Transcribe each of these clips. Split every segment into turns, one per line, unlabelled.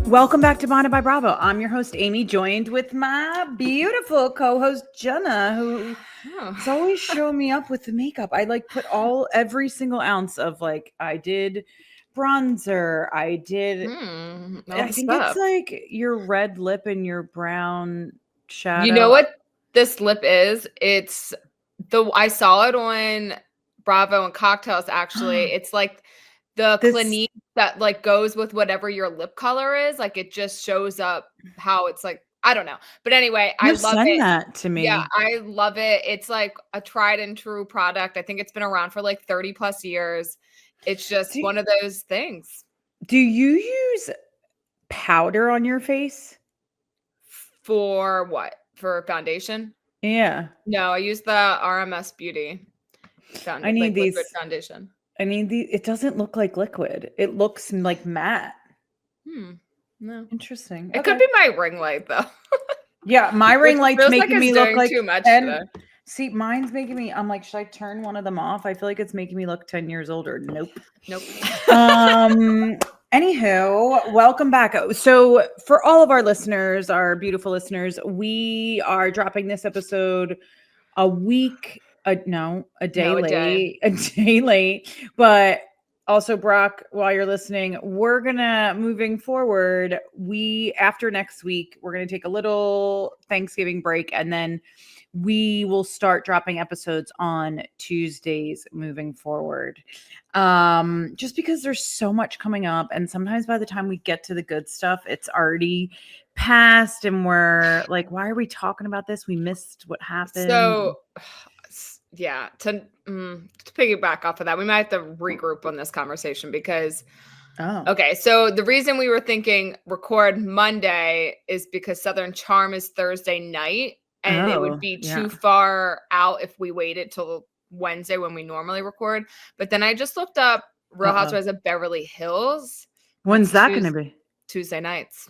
Welcome back to Bonded by Bravo. I'm your host, Amy, joined with my beautiful co-host, Jenna, who is always showing me up with the makeup. I like put every single ounce of I did bronzer. I did, I think it's like your red lip and your brown shadow.
You know what this lip is? I saw it on Bravo and Cocktails, actually. It's like the Clinique that goes with whatever your lip color is. Like it just shows up how it's like, I don't know. But anyway, I love
send that to me.
Yeah, I love it. It's like a tried and true product. I think it's been around for 30 plus years. It's just one of those things.
Do you use powder on your face?
For what? For foundation?
Yeah.
No, I use the RMS Beauty
I need these
liquid foundation.
I need these. It doesn't look like liquid. It looks like matte.
No.
Interesting.
It could be my ring light though.
Yeah, my ring light's making me look like
too much.
See, mine's making me. I'm like, should I turn one of them off? I feel like it's making me look 10 years older. Nope. Anywho, welcome back. So, for all of our listeners, our beautiful listeners, we are dropping this episode a day late. But also, Brock, while you're listening, we're gonna moving forward. After next week, we're gonna take a little Thanksgiving break, and then we will start dropping episodes on Tuesdays moving forward. Just because there's so much coming up, and sometimes by the time we get to the good stuff, it's already past, and we're like, why are we talking about this? We missed what happened.
So yeah, to piggyback off of that, we might have to regroup on this conversation because okay, so the reason we were thinking record Monday is because Southern Charm is Thursday night, and it would be too far out if we waited till Wednesday when we normally record. But then I just looked up Real Housewives of Beverly Hills.
When's that going to be?
Tuesday nights.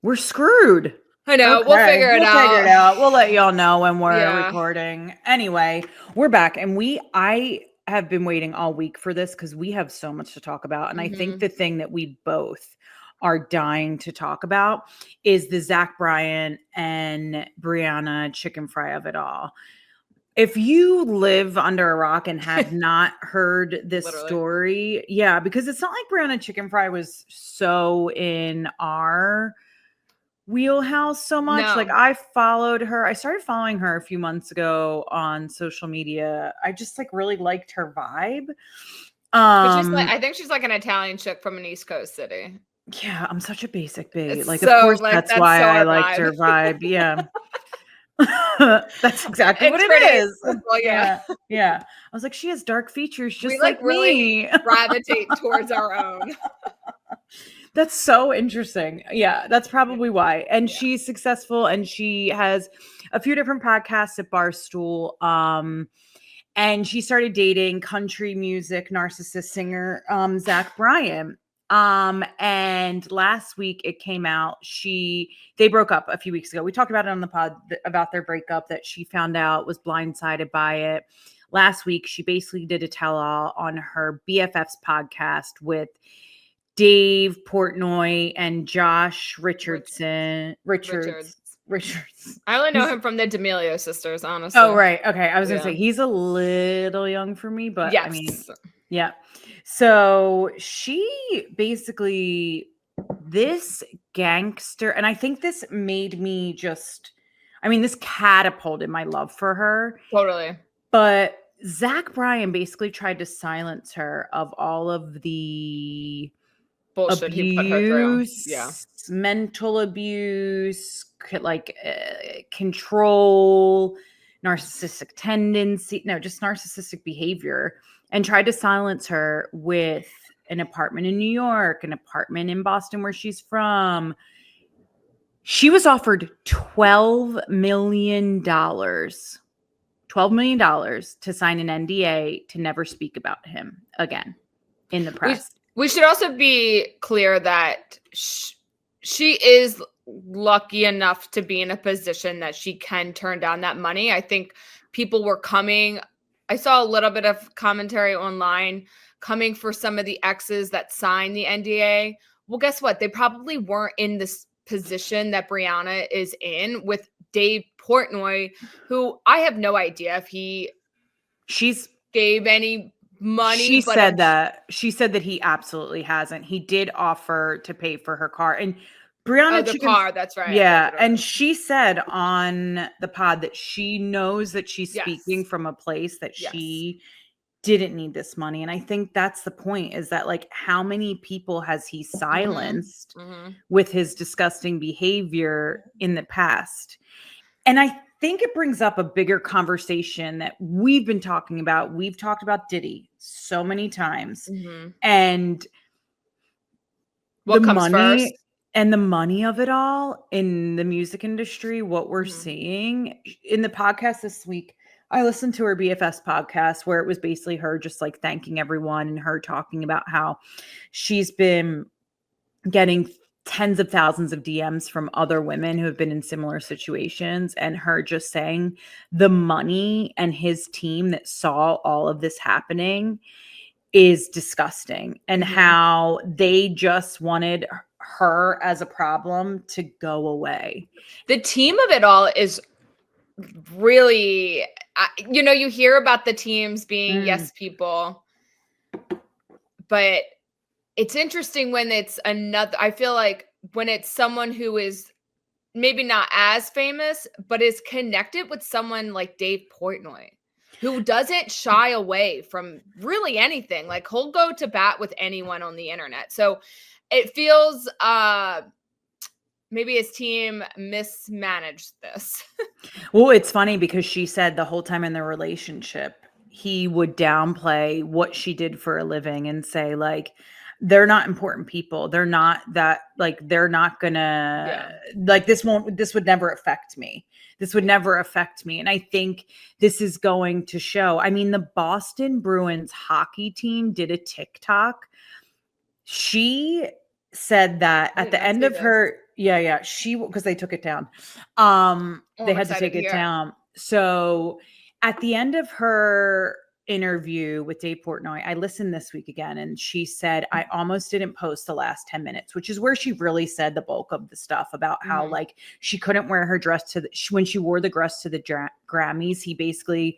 We're screwed.
I know. Okay. We'll figure it out.
We'll let y'all know when we're recording. Anyway, we're back, and I have been waiting all week for this because we have so much to talk about. And I think the thing that we both are dying to talk about is the Zach Bryan and Brianna Chickenfry of it all. If you live under a rock and have not heard this story, because it's not like Brianna Chickenfry was so in our wheelhouse so much. No. I followed her. I started following her a few months ago on social media. I just really liked her vibe.
I think she's like an Italian chick from an East Coast city.
Yeah, I'm such a basic bitch. Of course, that's why I liked her vibe. Yeah. That's exactly what it is. Well, yeah. I was like, she has dark features just like
really
me.
Gravitate towards our own.
That's so interesting. Yeah, that's probably why. And she's successful, and she has a few different podcasts at Barstool. And she started dating country music narcissist singer Zach Bryan. And last week it came out, they broke up a few weeks ago. We talked about it on the pod about their breakup, that she found out, was blindsided by it. Last week, she basically did a tell-all on her BFF's podcast with Dave Portnoy and Josh Richards. I
only know him from the D'Amelio sisters, honestly.
Oh, right. Okay. I was going to say, he's a little young for me, but
yes.
I mean, yeah. So she basically, this gangster, and I think this made me this catapulted my love for her.
Totally.
But Zach Bryan basically tried to silence her of all of the
bullshit
abuse,
he put her through. Yeah.
Mental abuse, control, narcissistic tendency, just narcissistic behavior, and tried to silence her with an apartment in New York, an apartment in Boston where she's from. She was offered $12 million. $12 million to sign an NDA to never speak about him again in the press.
We should also be clear that she is lucky enough to be in a position that she can turn down that money. I think people were coming. I saw a little bit of commentary online coming for some of the exes that signed the NDA. Well, guess what? They probably weren't in this position that Brianna is in with Dave Portnoy, who I have no idea if she's gave any money.
She said that he absolutely hasn't. He did offer to pay for her car, and Brianna,
the car. That's right.
Yeah, and she said on the pod that she knows that she's speaking from a place that she didn't need this money. And I think that's the point, is that like, how many people has he silenced with his disgusting behavior in the past? And I think it brings up a bigger conversation that we've been talking about. We've talked about Diddy so many times, and
what comes
money
first?
And the money of it all in the music industry, what we're seeing in the podcast this week. I listened to her BFS podcast where it was basically her just like thanking everyone and her talking about how she's been getting tens of thousands of DMs from other women who have been in similar situations, and her just saying the money and his team that saw all of this happening is disgusting, and how they just wanted her as a problem to go away.
The team of it all is really, you hear about the teams being yes people, but it's interesting when it's another. I feel like when it's someone who is maybe not as famous, but is connected with someone like Dave Portnoy, who doesn't shy away from really anything. Like, he'll go to bat with anyone on the internet. So it feels maybe his team mismanaged this.
Well, it's funny because she said the whole time in their relationship, he would downplay what she did for a living and say, like, they're not important people. They're not that, like, they're not gonna, like, this would never affect me. This would never affect me. And I think this is going to show. I mean, the Boston Bruins hockey team did a TikTok. She said that at the end of her, because they took it down. They had to take it down. So at the end of her interview with Dave Portnoy, I listened this week again, and she said, I almost didn't post the last 10 minutes, which is where she really said the bulk of the stuff about how like she couldn't wear her dress when she wore the dress to the Grammys. He basically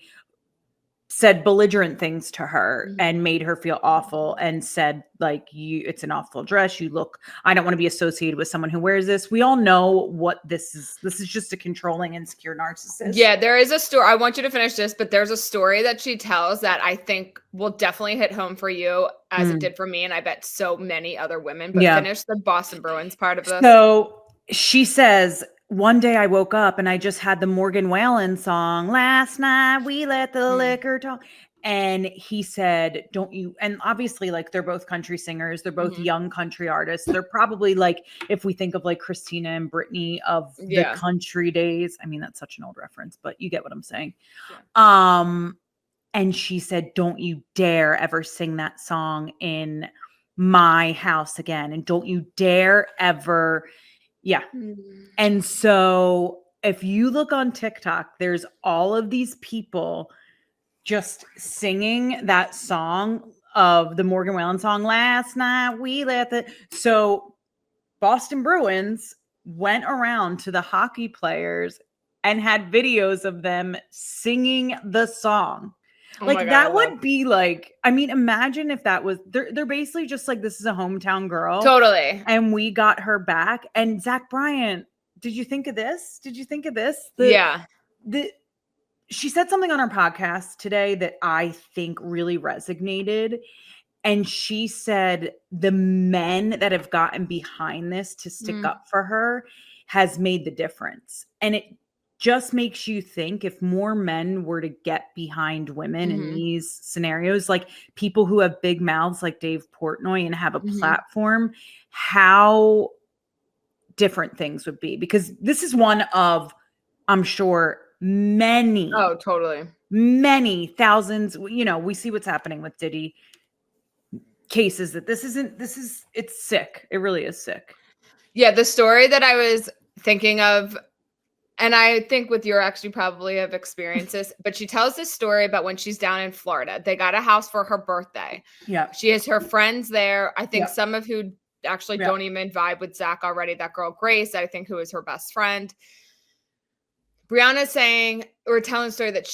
said belligerent things to her and made her feel awful, and said, like, it's an awful dress. I don't want to be associated with someone who wears this. We all know what this is. This is just a controlling, insecure narcissist.
Yeah, there is a story. I want you to finish this, but there's a story that she tells that I think will definitely hit home for you, as it did for me. And I bet so many other women, but finish the Boston Bruins part of this.
So she says, one day I woke up and I just had the Morgan Wallen song, last night we let the liquor talk. And he said, don't you? And obviously, like, they're both country singers. They're both young country artists. They're probably, like, if we think of like Christina and Britney of the country days. I mean, that's such an old reference, but you get what I'm saying. And she said, don't you dare ever sing that song in my house again. And don't you dare ever. Yeah. And so if you look on TikTok, there's all of these people just singing that song of the Morgan Wallen song, last night we let the. So Boston Bruins went around to the hockey players and had videos of them singing the song. Like, that would be like, I mean, imagine if that was, they're basically just like, this is a hometown girl.
Totally.
And we got her back. And Zach Bryan, did you think of this? Did you think of this? She said something on her podcast today that I think really resonated. And she said the men that have gotten behind this to stick up for her has made the difference. And it just makes you think, if more men were to get behind women in these scenarios, like people who have big mouths like Dave Portnoy and have a platform, how different things would be. Because this is one of, I'm sure, many thousands, we see what's happening with Diddy cases, that it's sick. It really is sick.
Yeah, the story that I was thinking of, and I think with your ex, you probably have experienced this, but she tells this story about when she's down in Florida. They got a house for her birthday.
Yeah.
She has her friends there. I think some of who actually don't even vibe with Zach already. That girl, Grace, I think, who is her best friend. Brianna saying, or telling the story that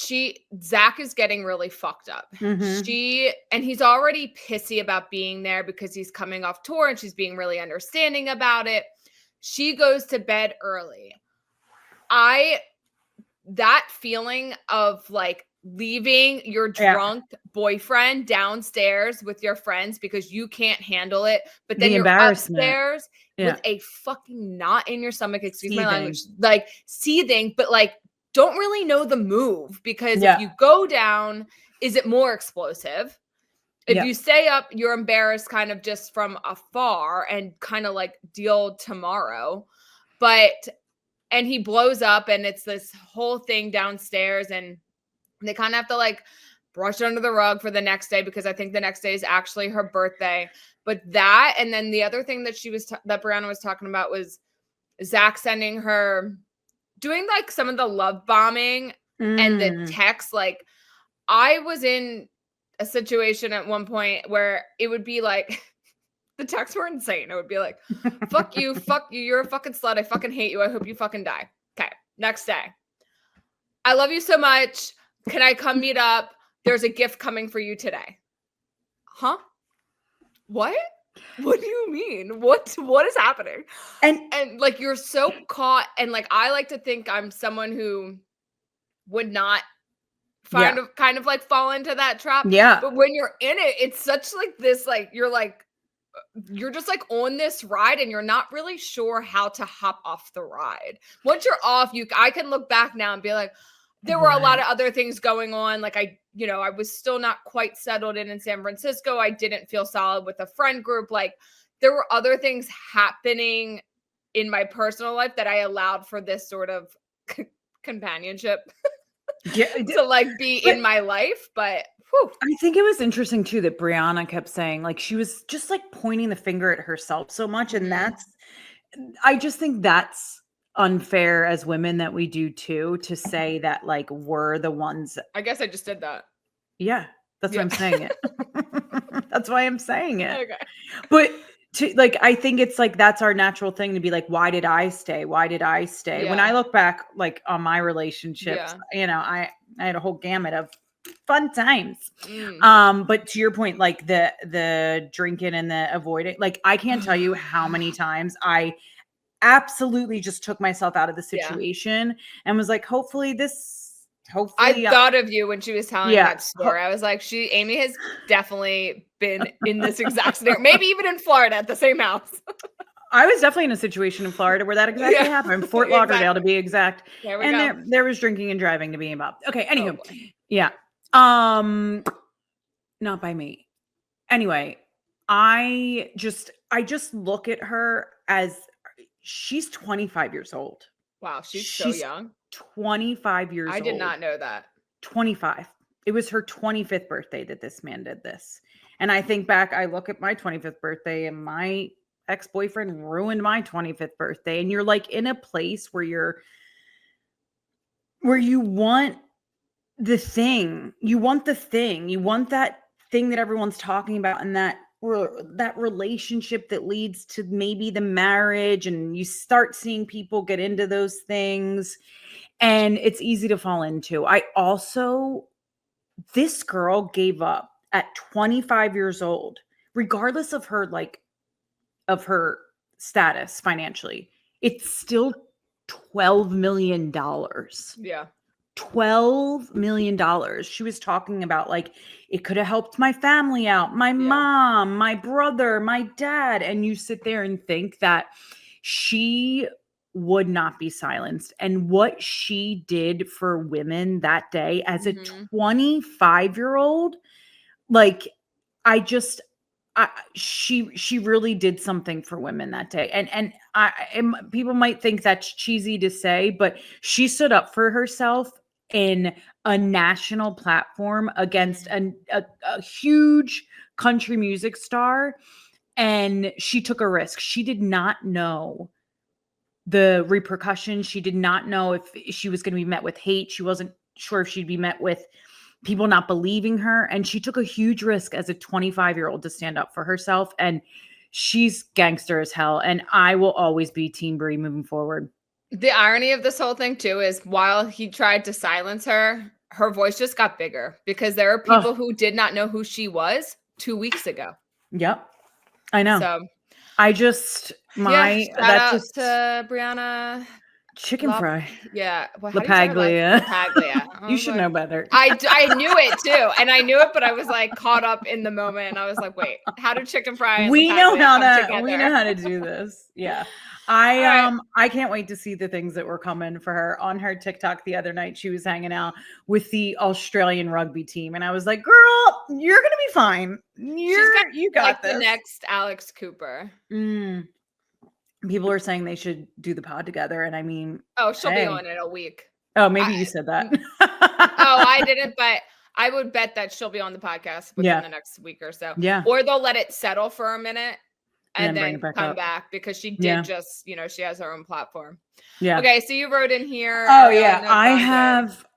Zach is getting really fucked up. And he's already pissy about being there because he's coming off tour and she's being really understanding about it. She goes to bed early. That feeling of like leaving your drunk boyfriend downstairs with your friends because you can't handle it, but then you're upstairs with a fucking knot in your stomach, excuse my language, like seething, but like don't really know the move because if you go down, is it more explosive? If you stay up, you're embarrassed kind of just from afar and kind of like deal tomorrow. And he blows up and it's this whole thing downstairs and they kind of have to like brush it under the rug for the next day because I think the next day is actually her birthday. But that, and then the other thing that that Brianna was talking about was Zach sending her, doing like some of the love bombing and the text. Like I was in a situation at one point where it would be like, the texts were insane. It would be like, fuck you, you're a fucking slut. I fucking hate you. I hope you fucking die. Okay, next day. I love you so much. Can I come meet up? There's a gift coming for you today. Huh? What? What do you mean? What is happening? And like you're so caught. And like I like to think I'm someone who would not kind of like fall into that trap.
Yeah.
But when you're in it, it's such like this, like you're just like on this ride and you're not really sure how to hop off the ride. Once you're off, I can look back now and be like, there were a lot of other things going on. Like I was still not quite settled in San Francisco. I didn't feel solid with a friend group. Like there were other things happening in my personal life that I allowed for this sort of companionship to like be in my life. But
I think it was interesting too that Brianna kept saying like she was just like pointing the finger at herself so much. And I just think that's unfair as women that we do too, to say that like we're the ones.
I guess I just did that.
Yeah, that's why I'm saying it. That's why I'm saying it.
Okay.
But like, I think it's like, that's our natural thing to be like, why did I stay? Why did I stay? When I look back, like on my relationships, I had a whole gamut of fun times. But to your point, like the drinking and the avoiding, like, I can't tell you how many times I absolutely just took myself out of the situation and was like, hopefully
I thought of you when she was telling that story. I was like, Amy has definitely been in this exact scenario, maybe even in Florida at the same house.
I was definitely in a situation in Florida where that exactly happened. Fort Lauderdale to be exact.
There we go.
There was drinking and driving to be involved. Okay. Anywho. Not by me. Anyway, I just look at her as she's 25 years old.
Wow. She's so young.
25 years old.
I did not know that.
25. It was her 25th birthday that this man did this. And I think back, I look at my 25th birthday and my ex-boyfriend ruined my 25th birthday. And you're like in a place where you want the thing. You want the thing. You want that thing that everyone's talking about, and that relationship that leads to maybe the marriage, and you start seeing people get into those things, and it's easy to fall into. This girl gave up at 25 years old, regardless of her status financially. It's still $12 million.
Yeah.
$12 million. She was talking about like, it could have helped my family out, my mom, my brother, my dad. And you sit there and think that she would not be silenced. And what she did for women that day as a 25-year-old, like, she really did something for women that day. And people might think that's cheesy to say, but she stood up for herself in a national platform against a huge country music star. And she took a risk. She did not know the repercussions. She did not know if she was going to be met with hate. She wasn't sure if she'd be met with people not believing her. And she took a huge risk as a 25-year-old to stand up for herself. And she's gangster as hell. And I will always be Team Bree moving forward.
The irony of this whole thing too is while he tried to silence her, her voice just got bigger because there are people who did not know who she was 2 weeks ago.
Yep. I know.
So
I just, shout
out to Brianna.
Chickenfry.
Yeah.
Well, LaPaglia.
LaPaglia.
You should know better.
I knew it too. And I knew it, but I was like caught up in the moment. And I was like, wait, how did Chickenfry and
we know how to do this. Yeah. I can't wait to see the things that were coming for her. On her TikTok the other night, she was hanging out with the Australian rugby team. And I was like, girl, you're going to be fine. You got
like
this.
The next Alex Cooper.
People are saying they should do the pod together. And I mean,
she'll be on in a week.
Oh, maybe you said that.
I didn't, but I would bet that she'll be on the podcast within the next week or so.
Yeah.
Or they'll let it settle for a minute and then come
up.
Back because she did just, she has her own platform.
Yeah.
Okay. So you wrote in here.
Oh, yeah.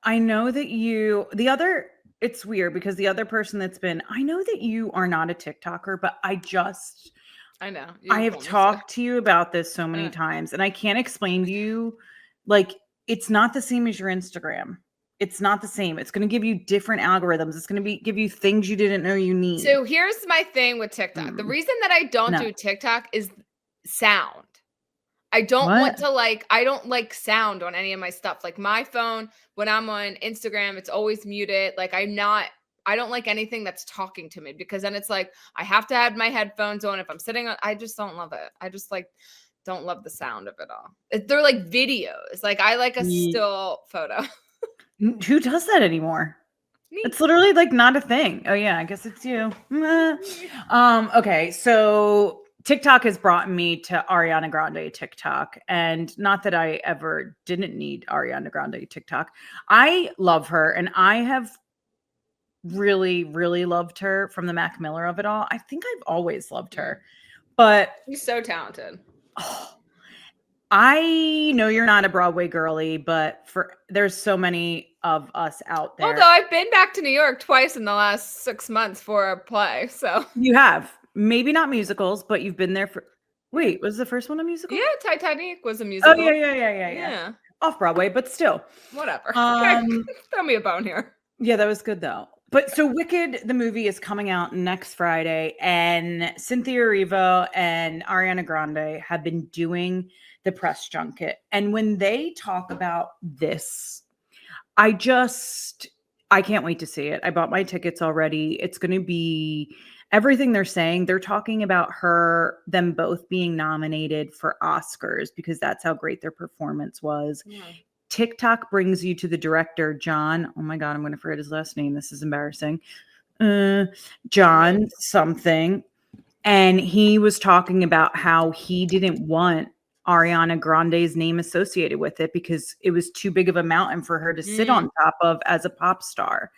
I know that it's weird because the other person I know that you are not a TikToker, but I
know.
I have talked to you about this so many times and I can't explain to you, like, it's not the same as your Instagram. It's not the same. It's going to give you different algorithms. It's going to give you things you didn't know you need.
So here's my thing with TikTok. The reason that I don't do TikTok is sound. I don't want to I don't like sound on any of my stuff. Like my phone, when I'm on Instagram, it's always muted. Like I don't like anything that's talking to me because then it's like, I have to have my headphones on. If I'm sitting on, I just don't love it. I just don't love the sound of it all. They're like videos. Like I like a still photo.
Who does that anymore? Me. It's literally like not a thing. Oh yeah, I guess it's you. Okay, so TikTok has brought me to Ariana Grande TikTok, and not that I ever didn't need Ariana Grande TikTok. I love her, and I have really, really loved her from the Mac Miller of it all. I think I've always loved her, but
she's so talented.
I know you're not a Broadway girly, but there's so many of us out there.
Although I've been back to New York twice in the last 6 months for a play, so
you have maybe not musicals, but you've been there for. Wait, was the first one a musical?
Yeah, Titanic was a musical.
Oh yeah. Off Broadway, but still,
whatever. Throw me a bone here.
Yeah, that was good though. But so Wicked, the movie, is coming out next Friday, and Cynthia Erivo and Ariana Grande have been doing the press junket. And when they talk about this, I can't wait to see it. I bought my tickets already. It's going to be everything they're saying. They're talking about them both being nominated for Oscars because that's how great their performance was. Yeah. TikTok brings you to the director, John. Oh my God, I'm going to forget his last name. This is embarrassing. John something. And he was talking about how he didn't want Ariana Grande's name associated with it because it was too big of a mountain for her to sit on top of as a pop star.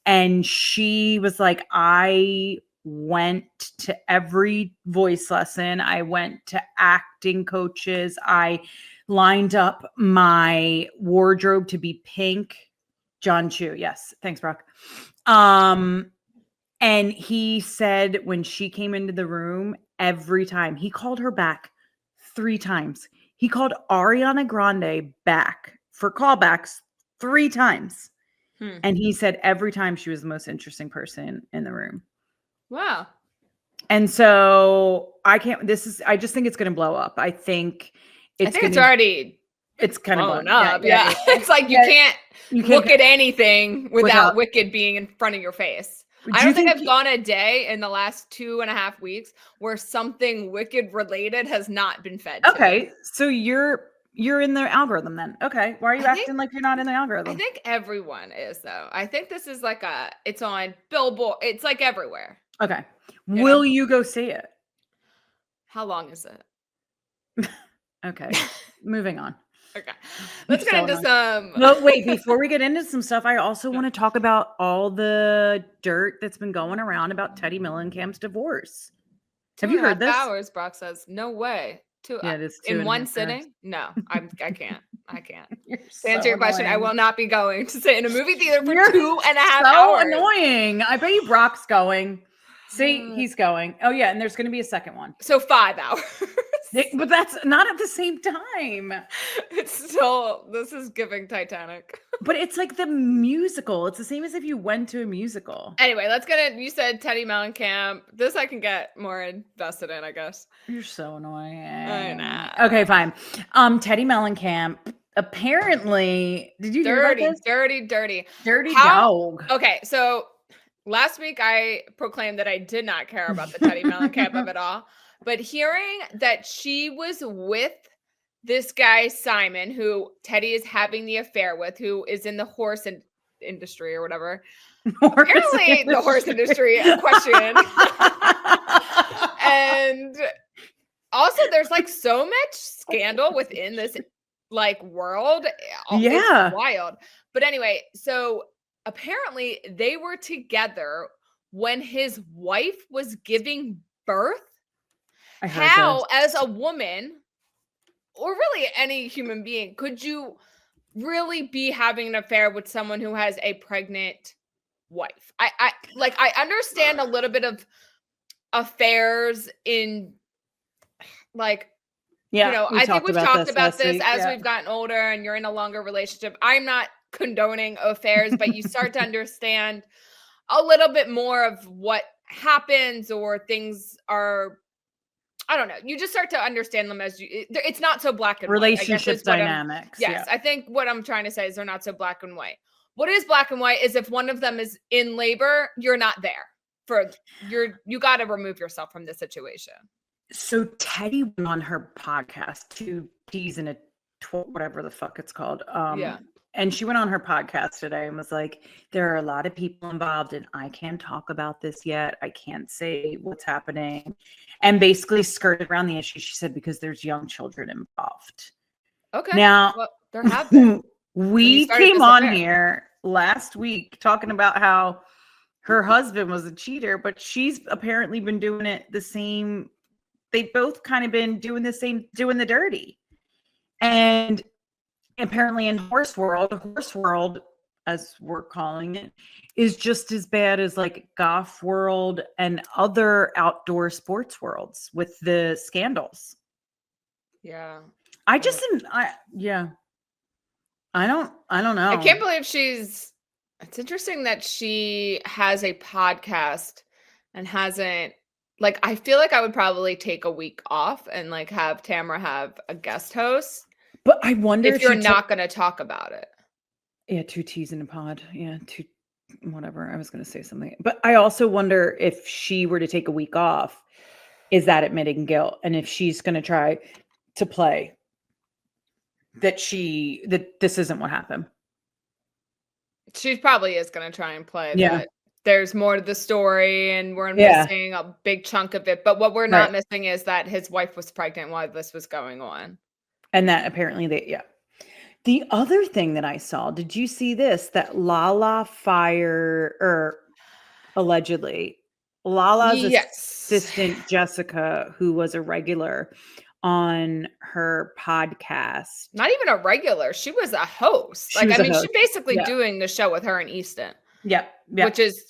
And she was like, I went to every voice lesson. I went to acting coaches. I lined up my wardrobe to be pink. John Chu. Yes. Thanks, Brock. And he said when she came into the room, every time he called her back 3 times. He called Ariana Grande back for callbacks 3 times. And he said every time she was the most interesting person in the room.
Wow.
And so I just think it's going to blow up. I think it's
already
it's kind of
blown up. Yeah. It's like you can't look at anything without Wicked being in front of your face. I don't think I've gone a day in the last 2.5 weeks where something Wicked related has not been fed to me.
So you're in the algorithm then. Okay. Why are you acting like you're not in the algorithm?
I think everyone is though. I think this is like it's on Billboard. It's like everywhere.
Okay. Will you go see it?
How long is it?
Okay. Moving on.
Okay. Let's get into some.
Well, wait, before we get into some stuff, I also want to talk about all the dirt that's been going around about Teddi Mellencamp's divorce. Have you heard this?
hours, Brock says. No way.
It is
in one sitting? No, I can't. I can't.
You're
To answer your question, I will not be going to sit in a movie theater for
You're
2.5
so
hours.
Annoying. I bet you Brock's going. See, he's going. Oh yeah, and there's going to be a second one.
So 5 hours.
But that's not at the same time.
It's still, this is giving Titanic.
But it's like the musical. It's the same as if you went to a musical.
Anyway, let's get it. You said Teddi Mellencamp. This I can get more invested in, I guess.
You're so annoying.
I know.
Okay, fine. Teddi Mellencamp. Apparently, did you hear about this?
Dirty
dog.
Okay, so last week I proclaimed that I did not care about the Teddi Mellencamp of it all. But hearing that she was with this guy, Simon, who Teddi is having the affair with, who is in the horse industry or whatever. Apparently, the horse industry question. And also, there's like so much scandal within this like world.
Yeah.
It's wild. But anyway, so apparently they were together when his wife was giving birth. How, as a woman, or really any human being, could you really be having an affair with someone who has a pregnant wife? I understand a little bit of affairs in like,
yeah,
you know, I think we've talked about this as we've gotten older and you're in a longer relationship. I'm not condoning affairs, but you start to understand a little bit more of what happens, or things are, I don't know. You just start to understand them as it's not so black and white.
Relationship dynamics.
Yes. I think what I'm trying to say is they're not so black and white. What is black and white is if one of them is in labor, you're not there you got to remove yourself from the situation.
So Teddi went on her podcast, 2 T's and a whatever the fuck it's called. And she went on her podcast today and was like, there are a lot of people involved and I can't talk about this yet. I can't say what's happening. And basically skirted around the issue. She said, because there's young children involved.
Okay.
Now,
well, there have been.
We came on here last week talking about how her husband was a cheater, but she's apparently been doing it the same. They've both kind of been doing the same, doing the dirty. And apparently in horse world, as we're calling it, is just as bad as like golf world and other outdoor sports worlds with the scandals.
Yeah.
I don't know.
I can't believe it's interesting that she has a podcast and hasn't, like, I feel like I would probably take a week off and like have Tamara have a guest host.
But I wonder
if you're not going to talk about it.
Yeah, 2 T's in a pod. Yeah, whatever. I was going to say something. But I also wonder if she were to take a week off, is that admitting guilt? And if she's going to try to play that this isn't what happened.
She probably is going to try and play that there's more to the story and we're missing a big chunk of it. But what we're not missing is that his wife was pregnant while this was going on.
And that apparently The other thing that I saw, did you see this? That Lala allegedly, Lala's assistant Jessica, who was a regular on her podcast.
Not even a regular. She was a host. She's basically doing the show with her and Easton.
Yeah.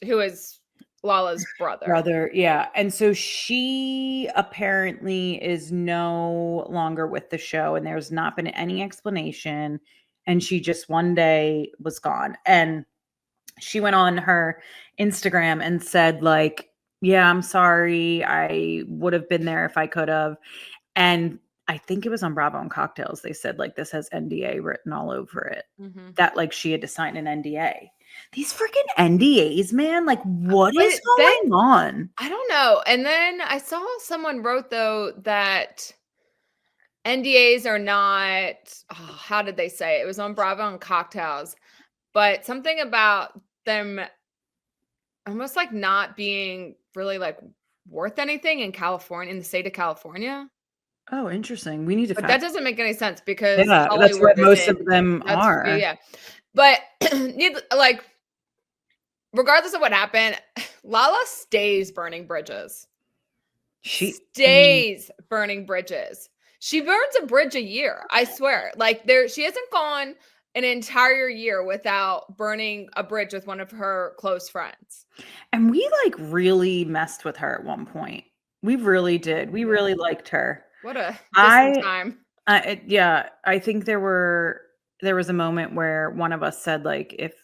Who is Lala's brother.
Yeah. And so she apparently is no longer with the show and there's not been any explanation. And she just one day was gone. And she went on her Instagram and said like, yeah, I'm sorry. I would have been there if I could have. And I think it was on Bravo and Cocktails. They said like, this has NDA written all over it. Mm-hmm. That like she had to sign an NDA. These freaking NDAs, man. Like, what is going on?
I don't know. And then I saw someone wrote, though, that NDAs are not, how did they say? It was on Bravo and Cocktails. But something about them almost like not being really like worth anything in California, in the state of California.
Oh, interesting. We need to.
But that doesn't make any sense because
that's what most of them are.
Yeah. But like, regardless of what happened, Lala stays burning bridges.
She
stays burning bridges. She burns a bridge a year. I swear. Like she hasn't gone an entire year without burning a bridge with one of her close friends.
And we like really messed with her at one point. We really did. We really liked her.
What a distant time.
I think there was a moment where one of us said, like, if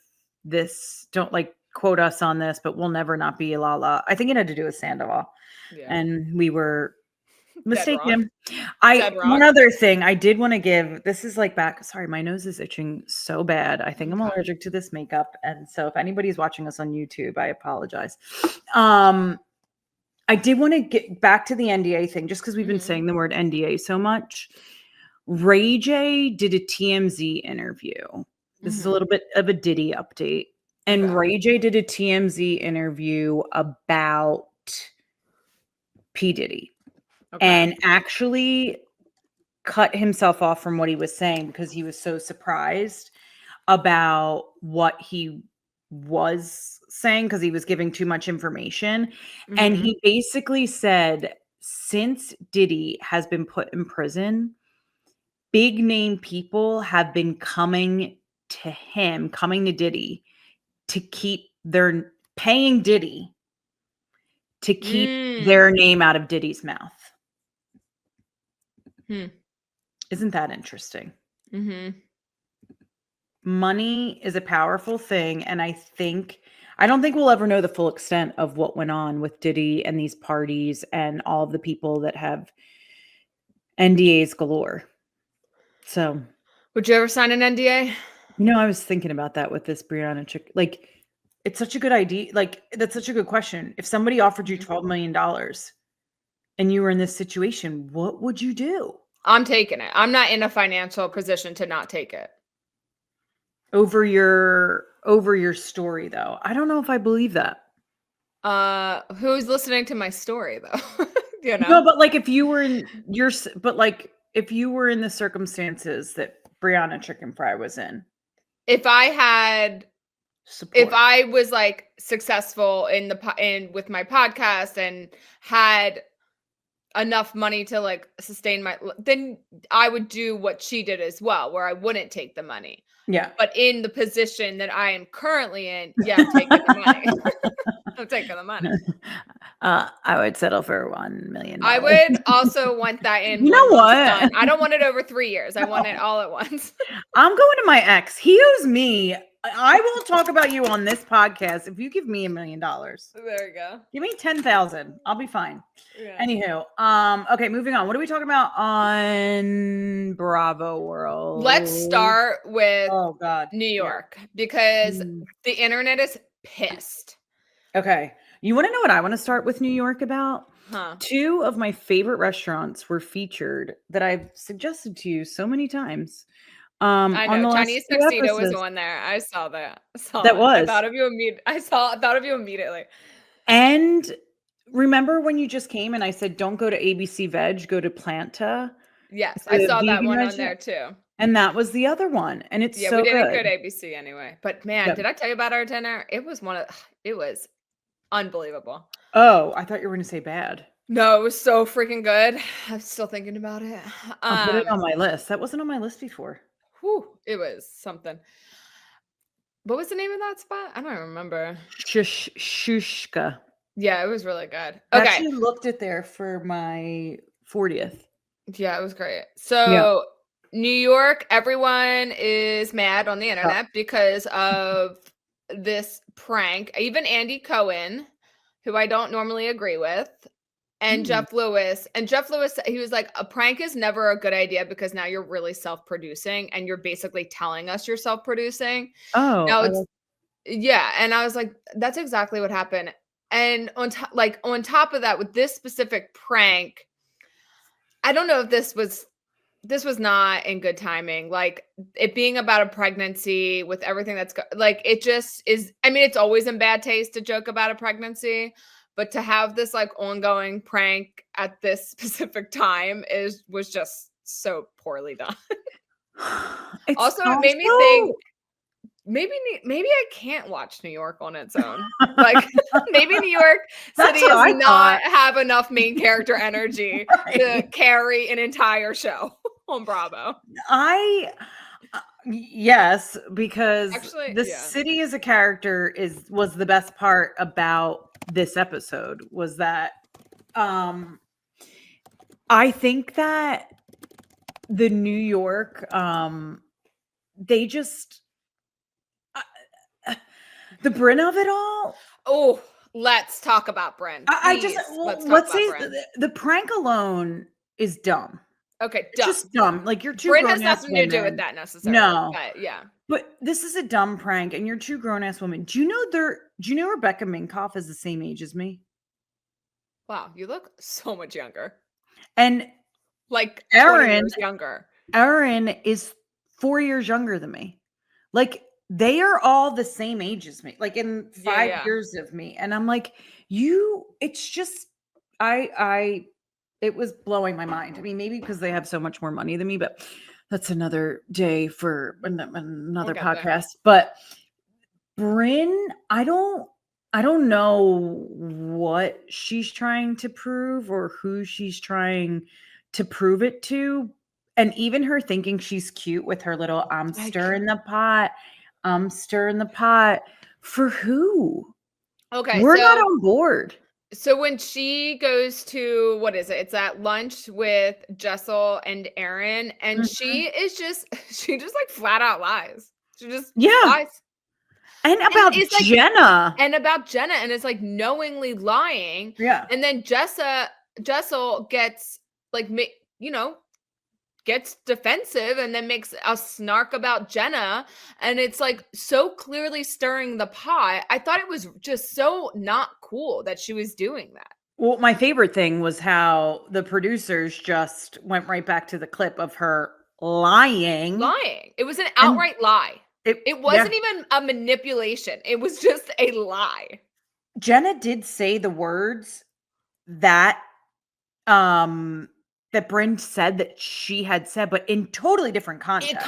this, don't like quote us on this, but we'll never not be Lala. I think it had to do with Sandoval. Yeah. And we were mistaken. One other thing I did want to give, this is like sorry, my nose is itching so bad. I think I'm allergic to this makeup. And so if anybody's watching us on YouTube, I apologize. I did want to get back to the NDA thing, just because we've been saying the word NDA so much. RHOBH did a TMZ interview. This is a little bit of a Diddy update. And RHOBH did a TMZ interview about P. Diddy. And actually cut himself off from what he was saying because he was so surprised about what he was saying, because he was giving too much information. And he basically said, since Diddy has been put in prison, big name people have been coming to Diddy to keep paying Diddy to keep their name out of Diddy's mouth. Isn't that interesting? Money is a powerful thing. And I don't think we'll ever know the full extent of what went on with Diddy and these parties and all of the people that have NDAs galore. So,
would you ever sign an NDA?
I was thinking about that with this Brianna chick. Like, it's such a good idea. Like, that's such a good question. If somebody offered you $12 million and you were in this situation, what would you do?
I'm taking it. I'm not in a financial position to not take it.
Over your story, though. I don't know if I believe that.
Who's listening to my story, though?
No, but like if you were in the circumstances that Brianna Chickenfry was in.
If I was like successful with my podcast and had enough money to like sustain then I would do what she did as well, where I wouldn't take the money.
Yeah.
But in the position that I am currently in, I'm taking the money. I'm taking the money.
I would settle for $1 million.
I would also want that in.
You know what?
I don't want it over 3 years. I want it all at once.
I'm going to my ex. He owes me. I will talk about you on this podcast if you give me $1 million.
There you go.
Give me 10,000. I'll be fine. Yeah. Anywho, okay, moving on. What are we talking about on Bravo World?
Let's start with New York, because the internet is pissed.
Okay. You want to know what I want to start with New York about? Huh. 2 of my favorite restaurants were featured that I've suggested to you so many times.
I know Chinese tuxedo was on there. I saw that. I thought of you immediately.
And remember when you just came and I said, don't go to ABC Veg, go to Planta?
Yes, I saw that one on there too.
And that was the other one. And it's so good.
Yeah, we didn't go to ABC anyway. But man, did I tell you about our dinner? It was unbelievable.
Oh, I thought you were going to say bad.
No, it was so freaking good. I'm still thinking about it.
I'll put it on my list. That wasn't on my list before.
Whew, it was something. What was the name of that spot? I don't remember.
Shushka.
Yeah, it was really good.
I actually looked at there for my 40th.
Yeah, it was great. So New York, everyone is mad on the internet because of this prank. Even Andy Cohen, who I don't normally agree with, and Jeff Lewis. And Jeff Lewis, he was like, a prank is never a good idea because now you're really self-producing and you're basically telling us you're self-producing.
Oh,
now and I was like, that's exactly what happened. And on top of that, with this specific prank, I don't know if this was not in good timing. Like, it being about a pregnancy with everything that's it just is. I mean, it's always in bad taste to joke about a pregnancy, but to have this like ongoing prank at this specific time was just so poorly done. It made me think, maybe I can't watch New York on its own. Like maybe New York City does not have enough main character energy to carry an entire show on Bravo.
Yes, because the city as a character was the best part about this episode, was that I think that the New York they just the Brynn of it all.
Oh, let's talk about Brynn.
Let's say the prank alone is dumb.
Okay, dumb.
Just dumb. Like, you're two
Brynn has nothing to do with that necessarily.
No,
but yeah.
But this is a dumb prank, and you're two grown-ass women. Do you know Rebecca Minkoff is the same age as me?
Wow, you look so much younger.
And
like Aaron is younger.
Aaron is 4 years younger than me. Like, they are all the same age as me, like in 5 years of me. And I'm like, it's just, it was blowing my mind. I mean, maybe because they have so much more money than me, but that's another day for another podcast. But Brynn, I don't know what she's trying to prove or who she's trying to prove it to. And even her thinking she's cute with her little stirring the pot. Stirring the pot. For who?
Okay.
We're not on board.
So when she goes to, what is it? It's at lunch with Jessel and Aaron, and she just like flat out lies. She just lies.
And about Jenna.
And about Jenna. And it's like knowingly lying.
Yeah.
And then Jessel gets like, gets defensive and then makes a snark about Jenna. And it's like so clearly stirring the pot. I thought it was just so not cool that she was doing that.
Well, my favorite thing was how the producers just went right back to the clip of her lying.
It was an outright lie. It wasn't even a manipulation. It was just a lie.
Jenna did say the words that that Brynn said that she had said, but in totally different context.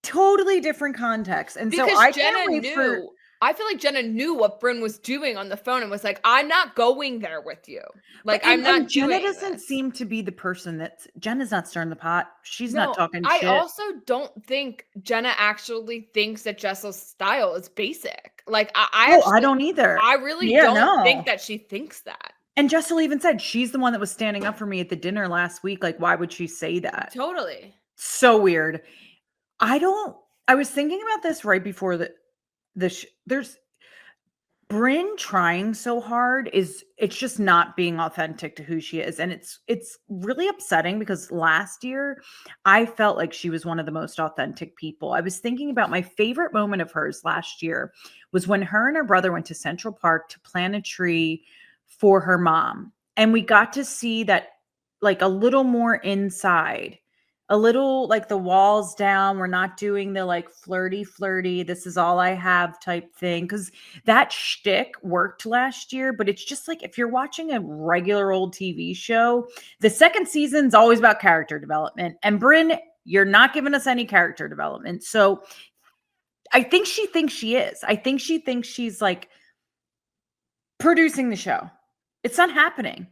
Totally different context. And
because
so I
Jenna knew. I feel like Jenna knew what Brynn was doing on the phone and was like, I'm not going there with you. Like, I'm not
Jenna
doing
doesn't
this.
seem to be the person Jenna's not stirring the pot. She's not talking shit.
I also don't think Jenna actually thinks that Jessel's style is basic. Like, I
don't either.
I really don't think that she thinks that.
And Jessel even said she's the one that was standing up for me at the dinner last week. Like, why would she say that?
Totally.
So weird. I was thinking about this right before there's Brynn trying so hard it's just not being authentic to who she is. And it's really upsetting because last year I felt like she was one of the most authentic people. I was thinking about my favorite moment of hers last year was when her and her brother went to Central Park to plant a tree for her mom. And we got to see that, like, a little more inside, a little like the walls down. We're not doing the like flirty, this is all I have type thing. Cause that shtick worked last year, but it's just like, if you're watching a regular old TV show, the second season's always about character development. And Brynn, you're not giving us any character development. So I think she thinks she is. I think she thinks she's like producing the show. It's not happening.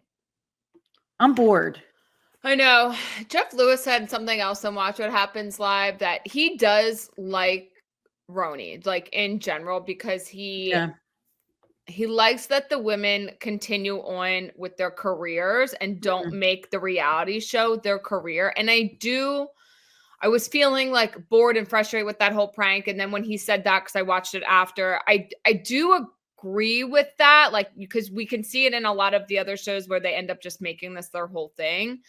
I'm bored.
I know. Jeff Lewis said something else on Watch What Happens Live, that he does like RHONY, like in general, because he likes that the women continue on with their careers and don't make the reality show their career. And I was feeling like bored and frustrated with that whole prank. And then when he said that, because I watched it after, I do agree with that, like, because we can see it in a lot of the other shows where they end up just making this their whole thing.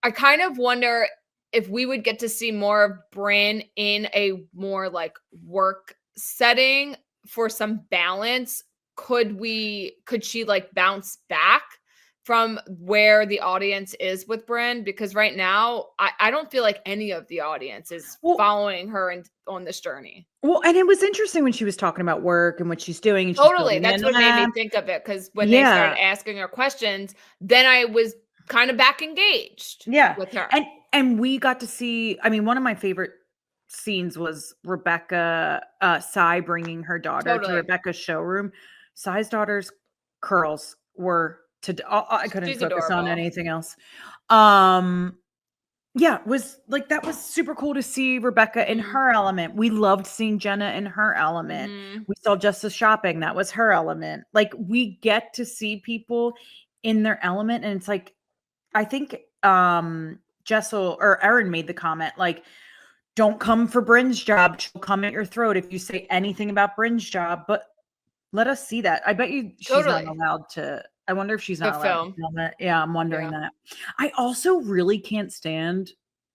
I kind of wonder if we would get to see more of Brynn in a more like work setting for some balance. Could she like bounce back from where the audience is with Brynn? Because right now I don't feel like any of the audience is following her on this journey.
Well, and it was interesting when she was talking about work and what she's doing. And
totally. That's what made me think of it. Because when they started asking her questions, then I was kind of back engaged with her.
And we got to see, I mean, one of my favorite scenes was Rebecca, Sai bringing her daughter to Rebecca's showroom. Sai's daughter's curls were I couldn't
She's
focus
adorable.
on anything else. Yeah, it was like, that was super cool to see Rebecca in her element. We loved seeing Jenna in her element. We saw Justice shopping. That was her element. Like, we get to see people in their element. And it's like, I think Jessel or Erin made the comment, like, don't come for Brynn's job. She'll come at your throat if you say anything about Brynn's job. But let us see that. I bet you she's not allowed to. I wonder if she's not allowed to film it. Yeah, I'm wondering that. I also really can't stand,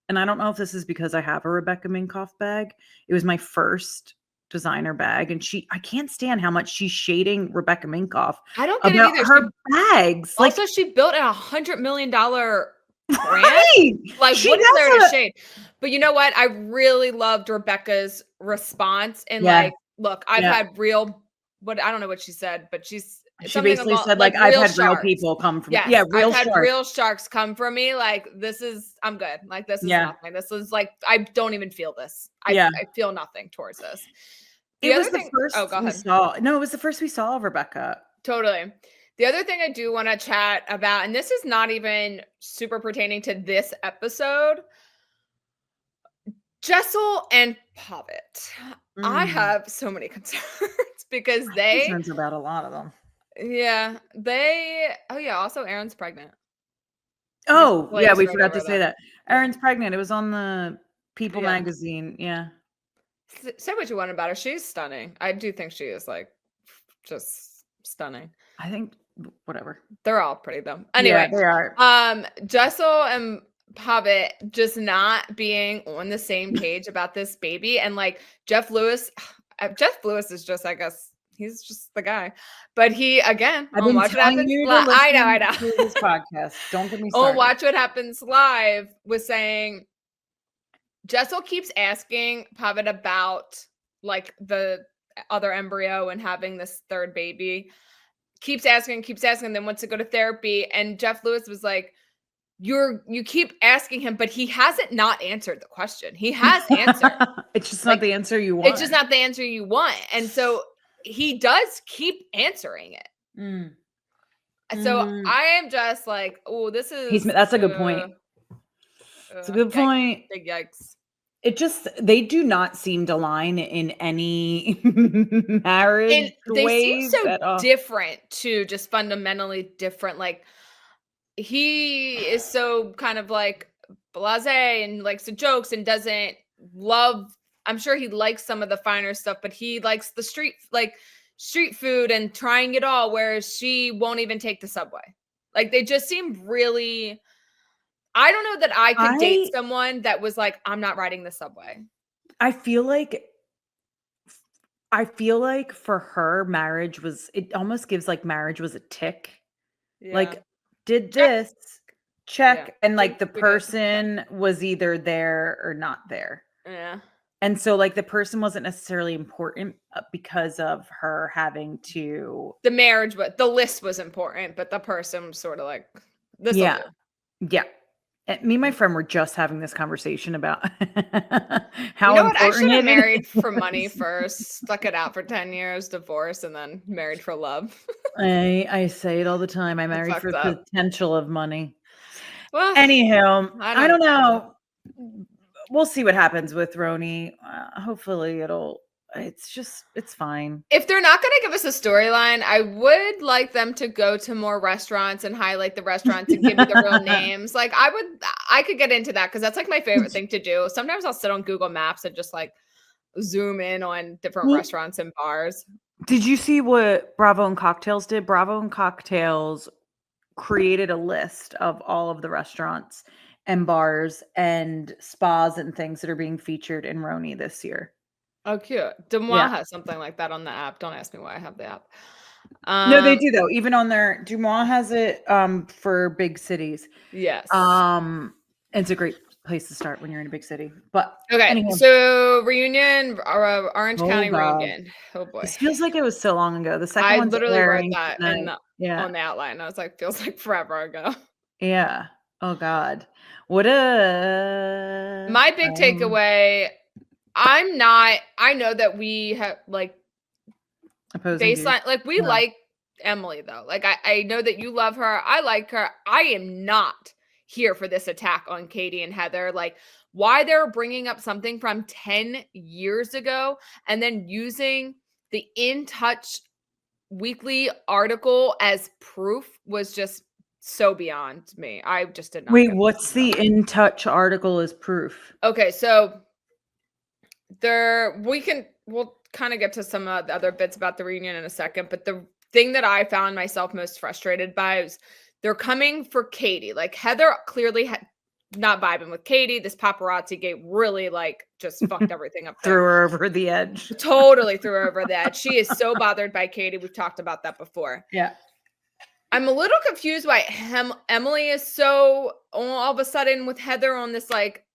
and I don't know if this is because I have a Rebecca Minkoff bag. It was my first designer bag, and I can't stand how much she's shading Rebecca Minkoff.
I don't get it either.
Her bags.
Also, she built a $100 million brand. Right? Like, what is there to shade? But you know what? I really loved Rebecca's response. And like, look, I've had real, I don't know what she said, but she
basically said, like, I've had real people come from me. Yeah,
I've had real sharks come from me. Like, I'm good. Like, this is nothing. This is like, I don't even feel this. I feel nothing towards this.
It was the first we saw. No, it was the first we saw of Rebecca.
Totally. The other thing I do want to chat about, and this is not even super pertaining to this episode, Jessel and Pavitt. I have so many concerns because
concerns about a lot of them.
Yeah, also Erin's pregnant.
Oh, yeah, we forgot to say that. Erin's pregnant. It was on the People magazine. Yeah.
Say what you want about her. She's stunning. I do think she is, like, just stunning.
I think whatever.
They're all pretty though. Anyway,
they are.
Jessel and Pavitt just not being on the same page about this baby, and like Jeff Lewis is just, I guess he's just the guy. But he, again, on Watch What Happens Live. I know.
This podcast. Don't get me started.
On Watch What Happens Live was saying Jessel keeps asking Pavitt about like the other embryo and having this third baby. Keeps asking, then wants to go to therapy. And Jeff Lewis was like, you keep asking him, but he hasn't not answered the question. He has answered.
It's just not the answer you want.
It's just not the answer you want. And so he does keep answering it. So I am just like, oh, this is...
That's a good point. It's a good point.
Big yikes.
They do not seem to align in any marriage
They
ways
seem so different too, just fundamentally different. Like, he is so kind of like blasé and likes the jokes and doesn't love, I'm sure he likes some of the finer stuff, but he likes the street food and trying it all, whereas she won't even take the subway. Like, they just seem really... I don't know that I could date someone that was like, I'm not riding the subway.
I feel like for her, it almost gives like marriage was a tick. Yeah. Like, did this check, and like the person was either there or not there.
Yeah.
And so like the person wasn't necessarily important because of her having to...
The marriage, but the list was important, but the person was sort of like, this.
Yeah. Yeah. Me and my friend were just having this conversation about how important
I should have married for money first, stuck it out for 10 years, divorced, and then married for love.
I say it all the time. I married for the potential of money.
Well,
anyhow, I don't know. We'll see what happens with RHONY. Hopefully it's fine.
If they're not going to give us a storyline, I would like them to go to more restaurants and highlight the restaurants and give me the real names. Like, I could get into that because that's like my favorite thing to do. Sometimes I'll sit on Google Maps and just like zoom in on different restaurants and bars.
Did you see what Bravo and Cocktails did? Bravo and Cocktails created a list of all of the restaurants and bars and spas and things that are being featured in RHONY this year.
Oh, cute. Demois has something like that on the app. Don't ask me why I have the app.
No, they do though. Even on their Demois has it for big cities.
Yes.
It's a great place to start when you're in a big city. But
okay, anyway. So reunion, Orange County reunion. Oh boy,
this feels like it was so long ago. The second one,
I literally wrote that on the outline. I was like, feels like forever ago.
Yeah. Oh God.
My big takeaway I'm not. I know that we have like
opposing views.
baseline. Like we like Emily though. Like I know that you love her. I like her. I am not here for this attack on Katie and Heather. Like why they're bringing up something from 10 years ago and then using the In Touch weekly article as proof was just so beyond me. I just did not.
Wait, what's the In Touch article as proof?
Okay, so we'll kind of get to some of the other bits about the reunion in a second, but the thing that I found myself most frustrated by is they're coming for Katie. Like Heather clearly not vibing with Katie. This paparazzi gate really like just fucked everything up.
Threw her over the edge.
Totally threw her over the edge. She is so bothered by Katie. We've talked about that before.
Yeah.
I'm a little confused why Emily is so all of a sudden with Heather on this like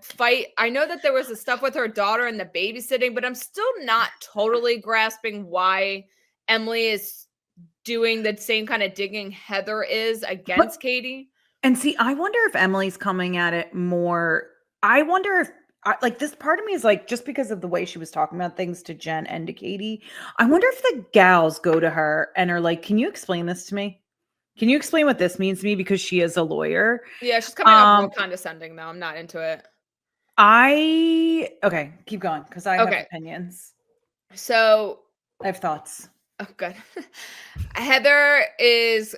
fight. I know that there was the stuff with her daughter and the babysitting, but I'm still not totally grasping why Emily is doing the same kind of digging Heather is against Katie.
And see, I wonder if Emily's coming at it more. I wonder if like this part of me is like, just because of the way she was talking about things to Jen and to Katie, I wonder if the gals go to her and are like, can you explain this to me? Can you explain what this means to me? Because she is a lawyer.
Yeah, she's coming off real condescending though. I'm not into it.
Okay, keep going because I have opinions.
So
I have thoughts.
Oh, good. Heather is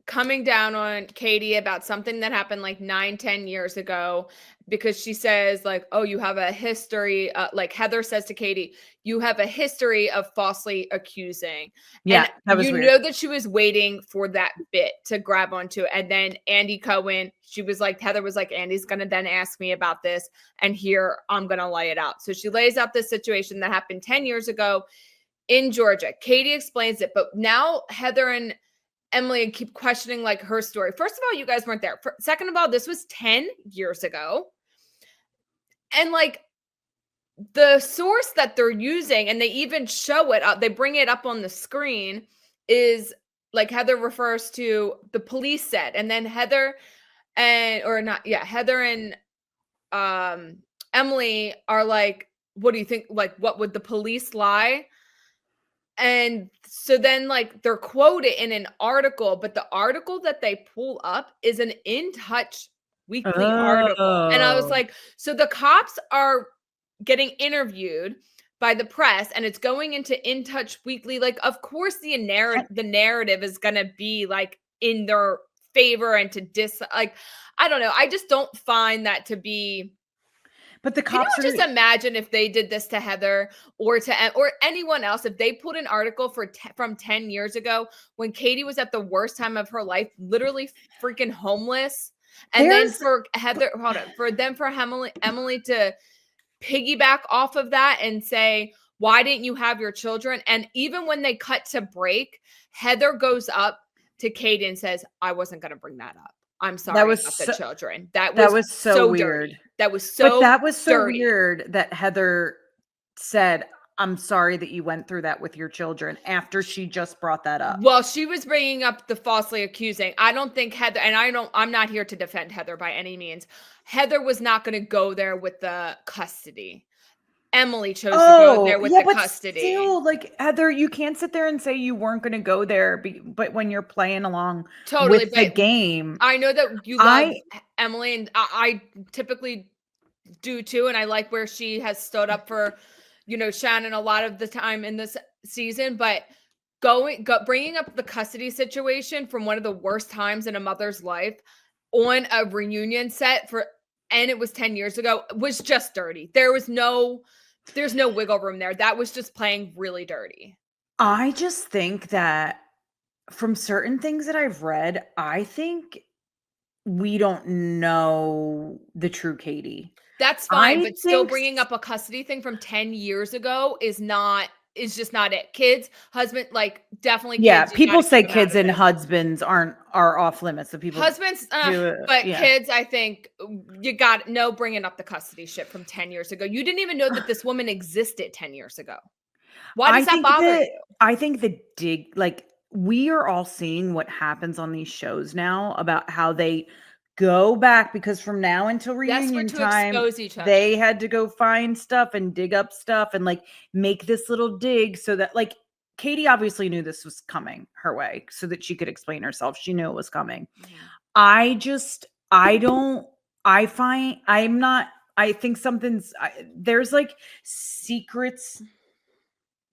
coming down on Katie about something that happened like 9-10 years ago because she says like, oh, you have a history. Like Heather says to Katie, you have a history of falsely accusing.
Yeah,
and
that was
you
weird.
know that she was waiting for that bit to grab onto it. And then Andy Cohen, she was like, Heather was like, Andy's going to then ask me about this. And here I'm going to lay it out. So she lays out this situation that happened 10 years ago in Georgia. Katie explains it, but now Heather and Emily keep questioning like her story. First of all, you guys weren't there. Second of all, this was 10 years ago. And like the source that they're using, and they even show it up, they bring it up on the screen, is like Heather refers to the police said, and then Heather and Emily are like, what do you think? Like, what would the police lie? And so then like they're quoted in an article, but the article that they pull up is an In Touch weekly article. And I was like, so the cops are getting interviewed by the press and it's going into In Touch weekly. Like, of course the narrative is going to be like in their favor and to like, I don't know. I just don't find that to be. But the cops just imagine if they did this to Heather or anyone else, if they put an article from 10 years ago when Katie was at the worst time of her life, literally freaking homeless. And then for Heather, Emily to piggyback off of that and say, why didn't you have your children? And even when they cut to break, Heather goes up to Katie and says, I wasn't going to bring that up. I'm sorry about the children. That was so weird. Dirty. That was so
weird that Heather said, I'm sorry that you went through that with your children after she just brought that up.
Well, she was bringing up the falsely accusing. I don't think Heather, and I'm not here to defend Heather by any means. Heather was not going to go there with the custody. Emily chose to go there with the custody.
Still, like Heather, you can't sit there and say you weren't going to go there, but when you're playing along with the game.
I know that you love Emily, and I typically do too, and I like where she has stood up for, Shannon a lot of the time in this season. But bringing up the custody situation from one of the worst times in a mother's life on a reunion set and it was 10 years ago, was just dirty. There's no wiggle room there. That was just playing really dirty.
I just think that from certain things that I've read, I think we don't know the true Katie.
That's fine, but still bringing up a custody thing from 10 years ago is just not it. Kids, husband, like definitely kids.
Yeah, people say kids and husbands are off limits. The people
husbands, but kids, I think you got no bringing up the custody shit from 10 years ago. You didn't even know that this woman existed 10 years ago. Why does that bother you?
I think we are all seeing what happens on these shows now about how they go back, because from now until reunion
to
time,
expose each other.
they had to go find stuff and dig up stuff and like make this little dig so that like Katie obviously knew this was coming her way so that she could explain herself. She knew it was coming. I think there's like secrets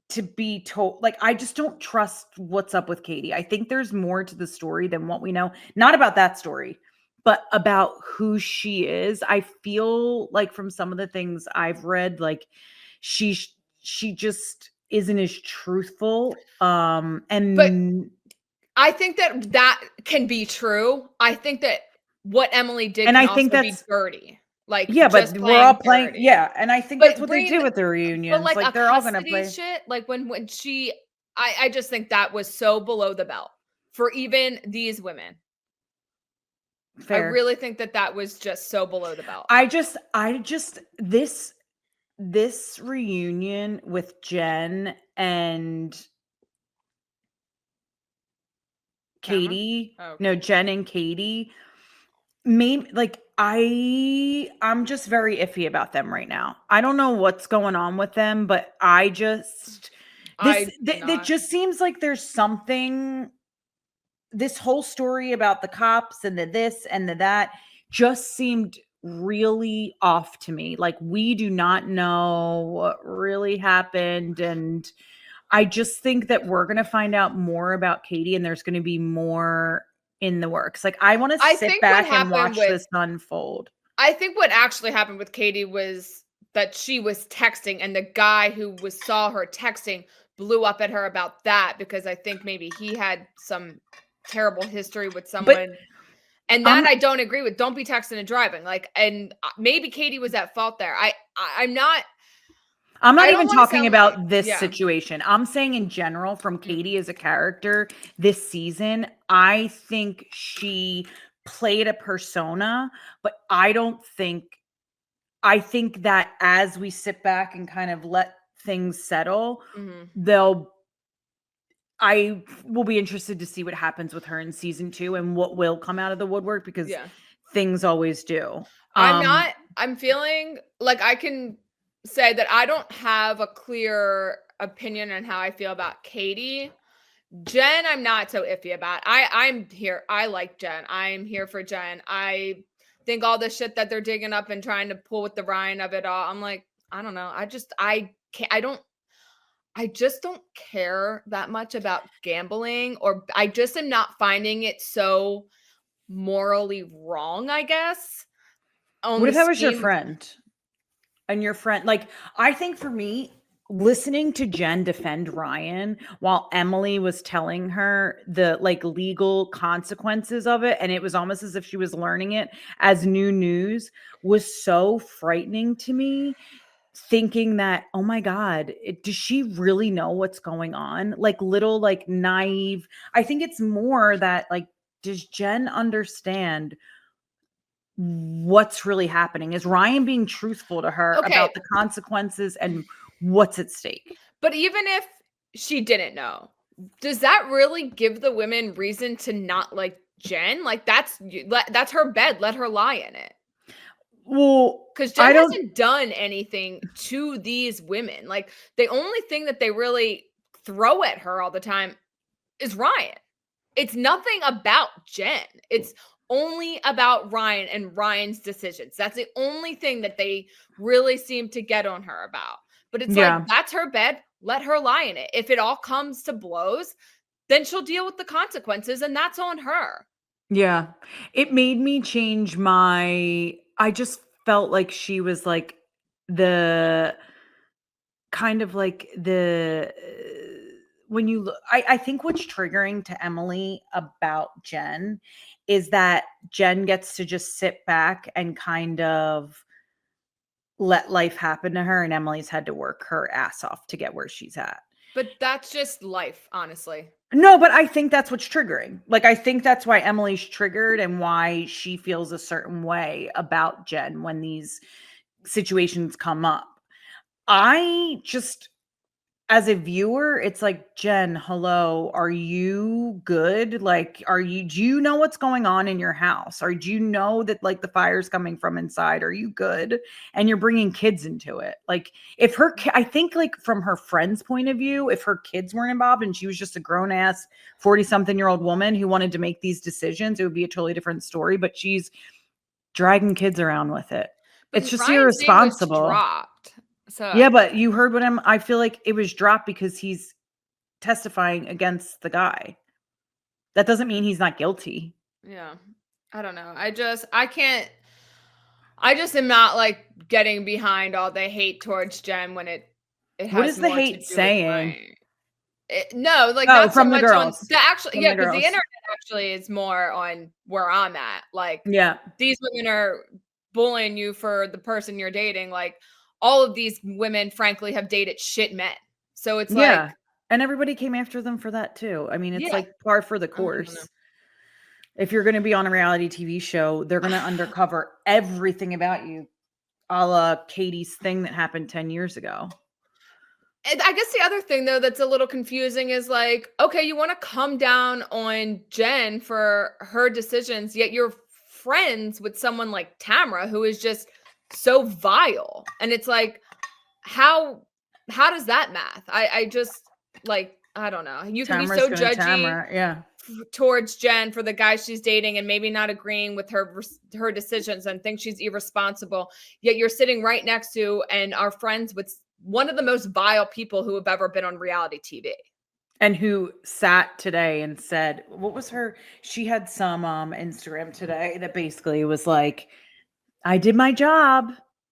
to be told. Like, I just don't trust what's up with Katie. I think there's more to the story than what we know. Not about that story, but about who she is. I feel like from some of the things I've read, like she just isn't as truthful.
But I think that can be true. I think that what Emily did
and
can
I think
also
that's
be dirty. Like,
yeah, but we're all playing.
dirty.
Yeah, and I think that's what they do with the reunions.
But
like they're all gonna play
shit. Like when she, I just think that was so below the belt for even these women. Fair. I really think that was just so below the belt.
I just this reunion with Jen and Katie, Jen and Katie, like I'm just very iffy about them right now. I don't know what's going on with them, but it just seems like there's something. This whole story about the cops and the this and the that just seemed really off to me. Like, we do not know what really happened. And I just think that we're going to find out more about Katie, and there's going to be more in the works. Like, I want to sit back and watch this unfold.
I think what actually happened with Katie was that she was texting, and the guy who saw her texting blew up at her about that, because I think maybe he had some terrible history with someone. And that I don't agree with. Don't be texting and driving. Like, and maybe Katie was at fault there. I'm not
even talking about this situation. I'm saying in general, from Katie as a character this season, I think she played a persona, but I think that as we sit back and kind of let things settle, I will be interested to see what happens with her in season 2 and what will come out of the woodwork, because things always do.
I'm feeling like I can say that I don't have a clear opinion on how I feel about Katie. Jen, I'm not so iffy about. I'm here. I like Jen. I'm here for Jen. I think all the shit that they're digging up and trying to pull with the Ryan of it all, I'm like, I don't know. I just don't care that much about gambling, or I just am not finding it so morally wrong, I guess.
What if that was your friend? And your friend, like, I think for me, listening to Jen defend Ryan while Emily was telling her the like legal consequences of it, and it was almost as if she was learning it as new news, was so frightening to me. Thinking that, oh my God, does she really know what's going on? Like, little, like, naive. I think it's more that, like, does Jen understand what's really happening? Is Ryan being truthful to her about the consequences and what's at stake?
But even if she didn't know, does that really give the women reason to not like Jen? Like, that's her bed. Let her lie in it.
Well,
because Jen hasn't done anything to these women. Like, the only thing that they really throw at her all the time is Ryan. It's nothing about Jen. It's only about Ryan and Ryan's decisions. That's the only thing that they really seem to get on her about. But it's like, that's her bed. Let her lie in it. If it all comes to blows, then she'll deal with the consequences, and that's on her.
Yeah. It made me change I just felt like she was like the kind of like when you look, I think what's triggering to Emily about Jen is that Jen gets to just sit back and kind of let life happen to her, and Emily's had to work her ass off to get where she's at.
But that's just life, honestly.
No, but I think that's what's triggering. Like, I think that's why Emily's triggered and why she feels a certain way about Jen when these situations come up. I as a viewer, it's like, Jen, hello, are you good? Like, do you know what's going on in your house? Or do you know that like the fire's coming from inside? Are you good? And you're bringing kids into it. Like, if I think like from her friend's point of view, if her kids weren't involved and she was just a grown ass 40-something-year-old woman who wanted to make these decisions, it would be a totally different story. But she's dragging kids around with it.
But
It's just
Ryan's name was
irresponsible.
dropped. So
Yeah, but you heard what I feel like it was dropped because he's testifying against the guy. That doesn't mean he's not guilty.
Yeah. I don't know. I just am not like getting behind all the hate towards Jen when it has
what is the
more
hate
to do
saying?
No, like not so
from the
much
girls.
on the actual,
From
yeah,
the
because the
girls.
internet actually is more on where I'm at. Like,
Yeah.
these women are bullying you for the person you're dating. Like, all of these women, frankly, have dated shit men. So it's like,
and everybody came after them for that too. I mean, it's
yeah,
like par for the
I don't know.
course. If you're going to be on a reality TV show, they're going to undercover everything about you, a la Katie's thing that happened 10 years ago.
And I guess the other thing though that's a little confusing is like, okay, you want to come down on Jen for her decisions, yet you're friends with someone like Tamra, who is just so vile. And it's like, how does that math? I just like, I don't know. You can be so judgy towards Jen for the guy she's dating and maybe not agreeing with her decisions and think she's irresponsible. Yet you're sitting right next to and are friends with one of the most vile people who have ever been on reality TV.
And who sat today and said, what was she had some Instagram today that basically was like, I did my job.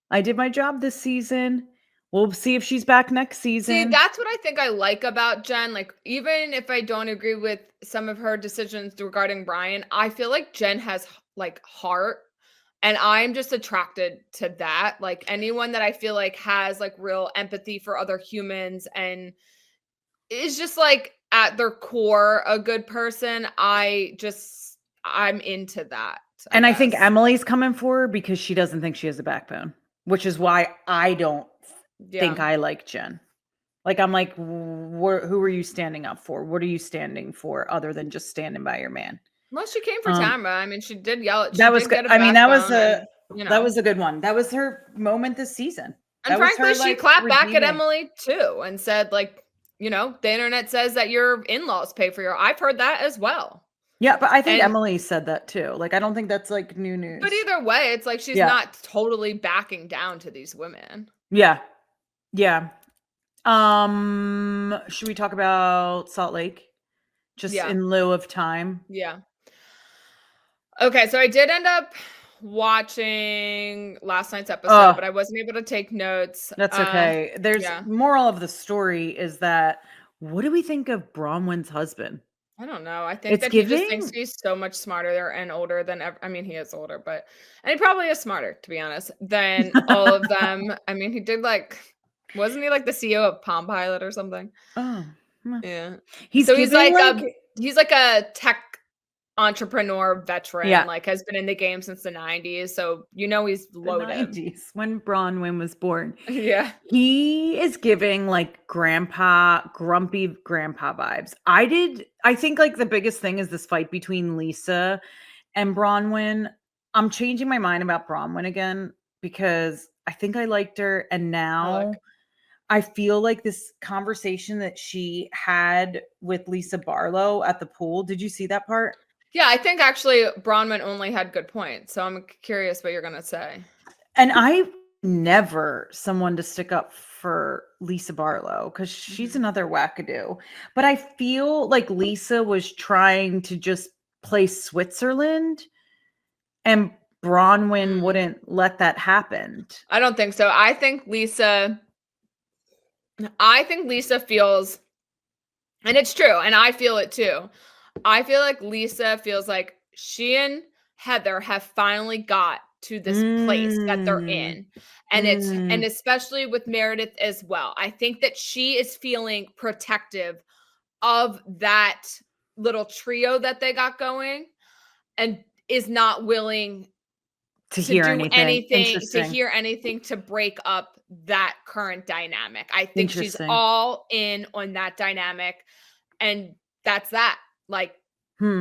I did my job this season. We'll see if she's back next season.
See, that's what I think I like about Jen. Like, even if I don't agree with some of her decisions regarding Bryan, I feel like Jen has like heart. And I'm just attracted to that. Like, anyone that I feel like has like real empathy for other humans and is just like at their core a good person. I'm into that.
I think Emily's coming for her because she doesn't think she has a backbone, which is why I don't think I like Jen. Like, I'm like, who are you standing up for? What are you standing for other than just standing by your man?
Well, she came for Tamra. I mean, she did yell at.
That was good. I mean, that was that was a good one. That was her moment this season.
And frankly, she clapped back at Emily too and said, like, the internet says that your in-laws pay for your. I've heard that as well.
Yeah, but I think Emily said that too. Like, I don't think that's like new news.
But either way, it's like she's not totally backing down to these women.
Yeah. Yeah. Should we talk about Salt Lake? Just in lieu of time.
Yeah. Okay, so I did end up watching last night's episode, but I wasn't able to take notes.
That's okay. There's moral of the story is that what do we think of Braunwyn's husband?
I don't know. I think that he just thinks he's so much smarter and older than ever. I mean, he is older, and he probably is smarter, to be honest, than all of them. I mean, he did wasn't he like the CEO of Palm Pilot or something?
Oh,
yeah. He's like a tech entrepreneur veteran, like has been in the game since the 90s. So, he's loaded.
The 90s, when Braunwyn was born.
Yeah.
He is giving like grumpy grandpa vibes. I think like the biggest thing is this fight between Lisa and Braunwyn. I'm changing my mind about Braunwyn again because I think I liked her. And now I feel like this conversation that she had with Lisa Barlow at the pool. Did you see that part?
Yeah, I think actually Braunwyn only had good points. So I'm curious what you're going to say.
And I never someone to stick up for Lisa Barlow because she's another wackadoo. But I feel like Lisa was trying to just play Switzerland and Braunwyn wouldn't let that happen.
I don't think so. I think Lisa feels, and it's true, and I feel it too. I feel like Lisa feels like she and Heather have finally got to this place that they're in. And and especially with Meredith as well. I think that she is feeling protective of that little trio that they got going and is not willing
to hear anything
to break up that current dynamic. I think she's all in on that dynamic, and that's that. Like,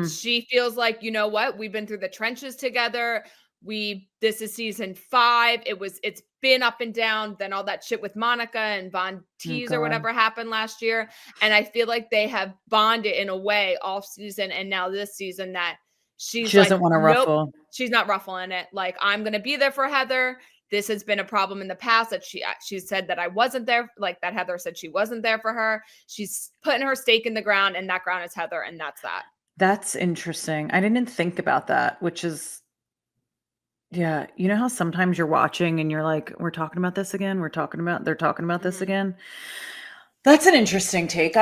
she feels like, you know what? We've been through the trenches together. This is season 5. It's been up and down. Then all that shit with Monica and Von Teese or whatever happened last year. And I feel like they have bonded in a way all season. And now this season that she doesn't want to ruffle. She's not ruffling it. Like, I'm going to be there for Heather. This has been a problem in the past that she said that I wasn't there. Like, that Heather said she wasn't there for her. She's putting her stake in the ground, and that ground is Heather. And that's that.
That's interesting. I didn't think about that, which is, yeah. You know how sometimes you're watching and you're like, they're talking about this again. This again. That's an interesting take.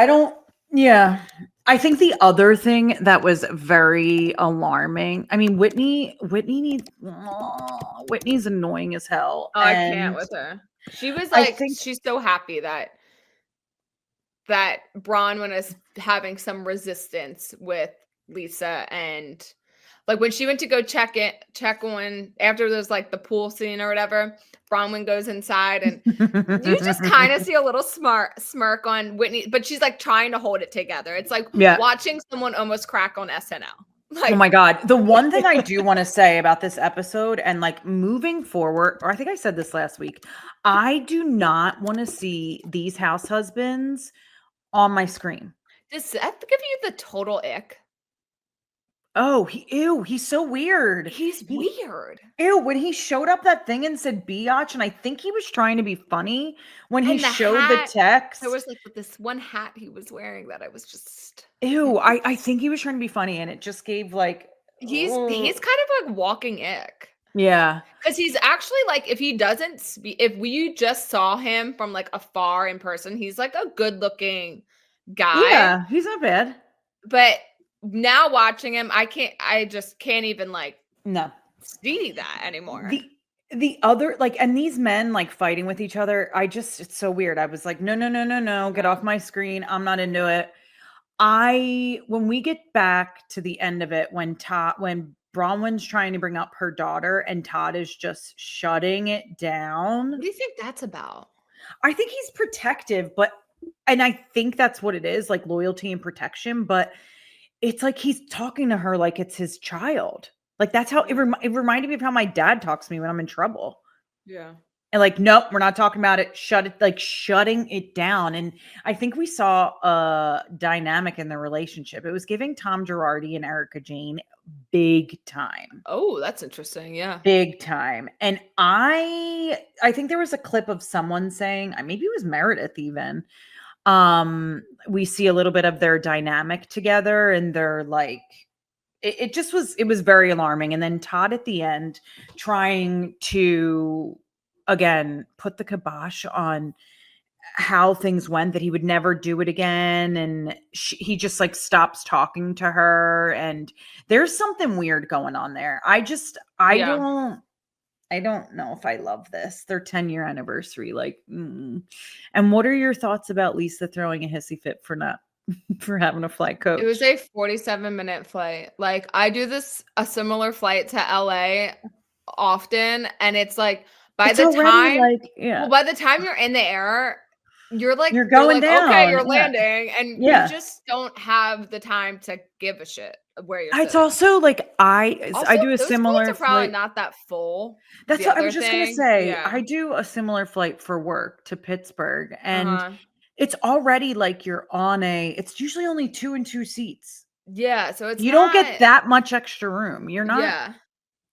I think the other thing that was very alarming, I mean, Whitney's annoying as hell.
Oh, I can't with her. She was like, she's so happy that Braunwyn is having some resistance with Lisa, and like when she went to go check on after there's like the pool scene or whatever, Braunwyn goes inside and you just kind of see a little smirk on Whitney, but she's like trying to hold it together. It's like watching someone almost crack on SNL. Like,
oh my God. The one thing I do want to say about this episode and like moving forward, or I think I said this last week, I do not want to see these house husbands on my screen.
Does Seth give you the total ick?
Oh, he's so weird.
He's weird.
Ew, when he showed up that thing and said biatch, and I think he was trying to be funny when he showed the text.
There was like this one hat he was wearing that I was just...
Ew, I think he was trying to be funny, and it just gave like...
He's kind of like walking ick.
Yeah.
Because he's actually like, if he doesn't speak, if we just saw him from like afar in person, he's like a good looking guy.
Yeah, he's not bad.
But now watching him, I just can't even like see that anymore.
The other, like, and these men like fighting with each other, it's so weird. I was like, no, get off my screen. I'm not into it. When we get back to the end of it, when Braunwyn's trying to bring up her daughter and Todd is just shutting it down.
What do you think that's about?
I think he's protective, and I think that's what it is, like loyalty and protection, but it's like he's talking to her like it's his child. Like that's how it reminded me of how my dad talks to me when I'm in trouble.
Yeah.
And like, nope, we're not talking about it. Shutting it down. And I think we saw a dynamic in the relationship. It was giving Tom Girardi and Erica Jane big time.
Oh, that's interesting. Yeah.
Big time. And I think there was a clip of someone saying, maybe it was Meredith even, we see a little bit of their dynamic together, and they're like, it was very alarming. And then Todd at the end trying to again put the kibosh on how things went, that he would never do it again, and he just like stops talking to her, and there's something weird going on there. I don't know if I love this. Their 10-year anniversary. Like, And what are your thoughts about Lisa throwing a hissy fit for having a flight coach?
It was a 47-minute flight. Like, I do a similar flight to LA often, and it's like by the time you're in the air, you're like,
you're going down.
Okay, you're landing, and you just don't have the time to give a shit where you're
It's also like I do a similar
flight. Probably not that full.
That's what I was just gonna say. Yeah. I do a similar flight for work to Pittsburgh, and it's already like you're on it's usually only 2 and 2 seats.
Yeah, so you
don't get that much extra room. You're not.
Yeah.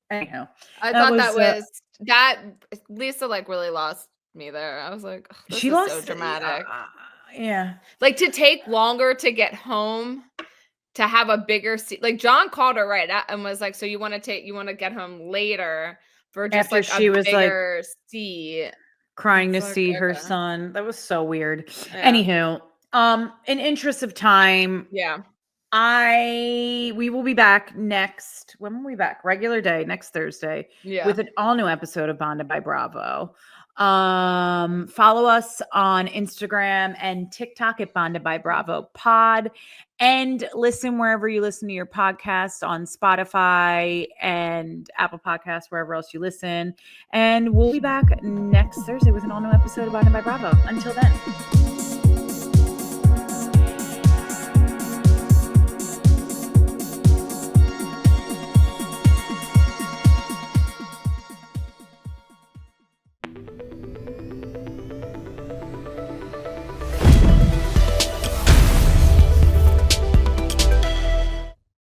Anyhow,
I thought that was that Lisa like really lost me there. I was like, she lost so dramatic.
Yeah.
Like to take longer to get home, to have a bigger seat. Like John called her right and was like, so you want to get home later for just after like she was bigger seat.
Crying to see her son. That was so weird. Yeah. Anywho, in interest of time.
Yeah.
We will be back when will we be back? Regular day, next Thursday.
Yeah.
With an all new episode of Bonded by Bravo. Follow us on Instagram and TikTok at Bonded by Bravo Pod, and listen wherever you listen to your podcast, on Spotify and Apple Podcasts, wherever else you listen. And we'll be back next Thursday with an all new episode of Bonded by Bravo. Until then.